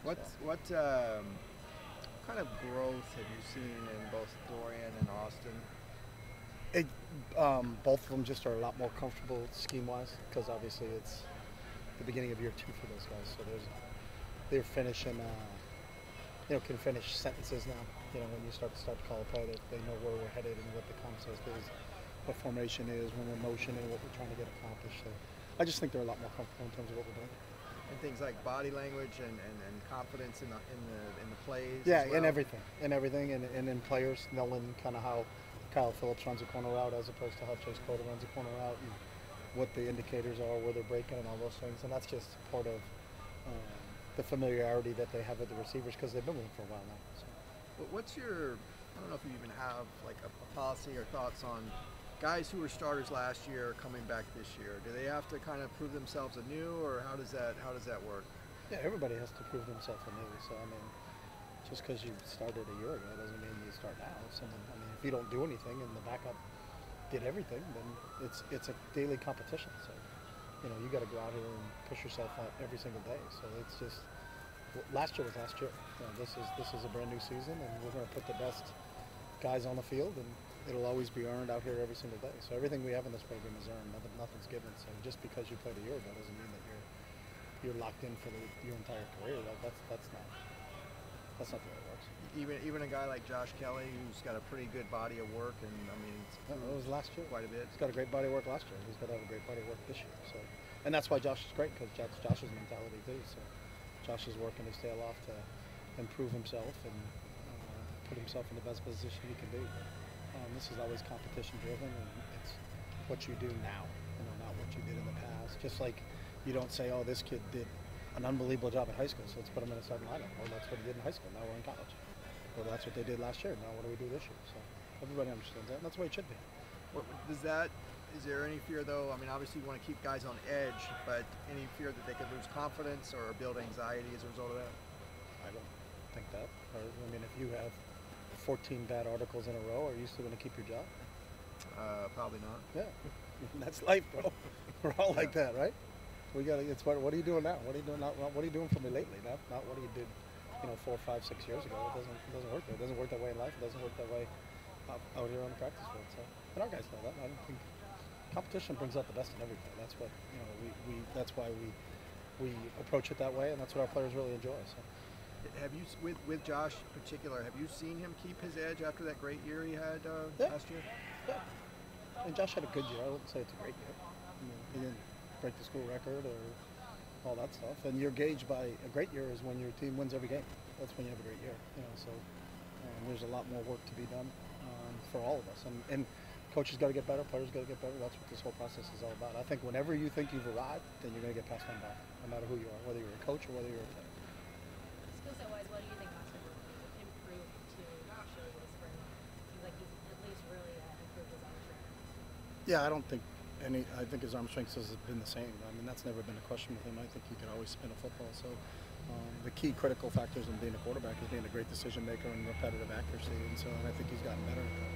What kind of growth have you seen in both Dorian and Austin? It, both of them just are a lot more comfortable scheme-wise because obviously it's the beginning of year 2 for those guys. So they're finishing, can finish sentences now. When you start to call a play, they know where we're headed and what the concept is, what formation is, when we're motioning, what we're trying to get accomplished. So I just think they're a lot more comfortable in terms of what we're doing. And things like body language and confidence in the plays. Yeah, as well. in everything, and in players knowing kind of how Kyle Phillips runs a corner route as opposed to how Chase Cota runs a corner route, and what the indicators are, where they're breaking, and all those things. And that's just part of the familiarity that they have with the receivers because they've been with them for a while now. So. But what's your? I don't know if you even have like a policy or thoughts on guys who were starters last year coming back this year. Do they have to kind of prove themselves anew, or how does that work? Yeah, everybody has to prove themselves anew. So I mean, just because you started a year ago doesn't mean you start now. If you don't do anything and the backup did everything, then it's a daily competition. So you got to go out here and push yourself out every single day. So it's just last year was last year. This is a brand new season, and we're going to put the best guys on the field, and it'll always be earned out here every single day. So everything we have in this program is earned. Nothing's given. So just because you played a year ago doesn't mean that you're locked in for your entire career. That's not the way it works. Even a guy like Josh Kelly, who's got a pretty good body of work, and it was last year quite a bit. He's got a great body of work last year. He's got to have a great body of work this year. So, and that's why Josh is great, because that's Josh's mentality too. So Josh is working his tail off to improve himself and put himself in the best position he can be. This is always competition driven, and it's what you do now, not what you did in the past. Just like you don't say, oh, this kid did an unbelievable job at high school, so let's put him in a starting lineup. Or that's what he did in high school, now we're in college. Or that's what they did last year, now what do we do this year? So everybody understands that, and that's the way it should be. Is there any fear though? Obviously you want to keep guys on edge, but any fear that they could lose confidence or build anxiety as a result of that? I don't think that. If you have 14 bad articles in a row, are you still going to keep your job? Probably not. Yeah, that's life, bro. We're all like that, right? We got. It's what are you doing now? What are you doing? What are you doing for me lately? Not what you did, 4, 5, 6 years ago. It doesn't work. It doesn't work that way in life. It doesn't work that way out here on the practice field. So, and our guys know that. I don't think competition brings out the best in everybody. That's what That's why we approach it that way, and that's what our players really enjoy. So. Have you, with Josh in particular, have you seen him keep his edge after that great year he had last year? Yeah. Josh had a good year. I wouldn't say it's a great year. He didn't break the school record or all that stuff. And you're gauged by a great year is when your team wins every game. That's when you have a great year. So there's a lot more work to be done for all of us. And coaches got to get better, players got to get better. That's what this whole process is all about. I think whenever you think you've arrived, then you're going to get passed on by, no matter who you are, whether you're a coach or whether you're a player. Skill set wise, what do you think Austin improved to show this spring? Seems like he's at least really improved his arm strength. Yeah, I don't think I think his arm strength has been the same. That's never been a question with him. I think he can always spin a football. So the key critical factors in being a quarterback is being a great decision maker and repetitive accuracy. And I think he's gotten better at that.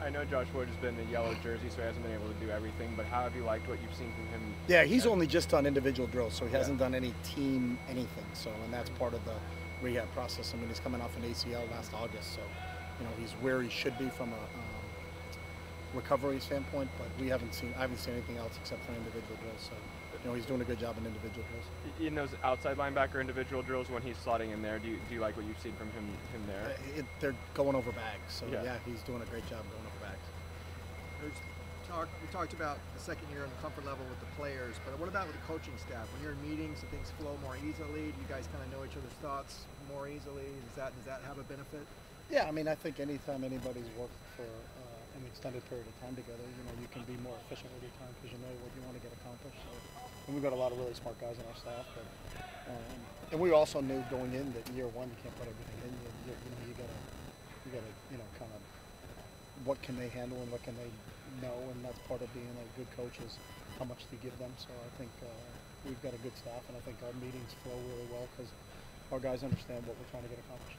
I know Josh Wood has been in the yellow jersey, so he hasn't been able to do everything, but how have you liked what you've seen from him? Yeah, he's only just done individual drills, so he hasn't done any team anything. So, and that's part of the rehab process. He's coming off an ACL last August, so he's where he should be from a recovery standpoint. But I haven't seen anything else except for individual drills. So, he's doing a good job in individual drills. In those outside linebacker individual drills, when he's slotting in there, do you like what you've seen from him there? They're going over bags, so yeah, he's doing a great job going over bags. We talked about the second year and the comfort level with the players, but what about with the coaching staff? When you're in meetings, do things flow more easily? Do you guys kind of know each other's thoughts more easily? Does that have a benefit? Yeah, I think anytime anybody's worked for an extended period of time together, you can be more efficient with your time because you know what you want to get accomplished. So, and we've got a lot of really smart guys on our staff, and we also knew going in that year one you can't put everything in. You gotta kind of what can they handle and what can they know, and that's part of being a good coach is how much do you give them. So I think we've got a good staff, and I think our meetings flow really well because our guys understand what we're trying to get accomplished.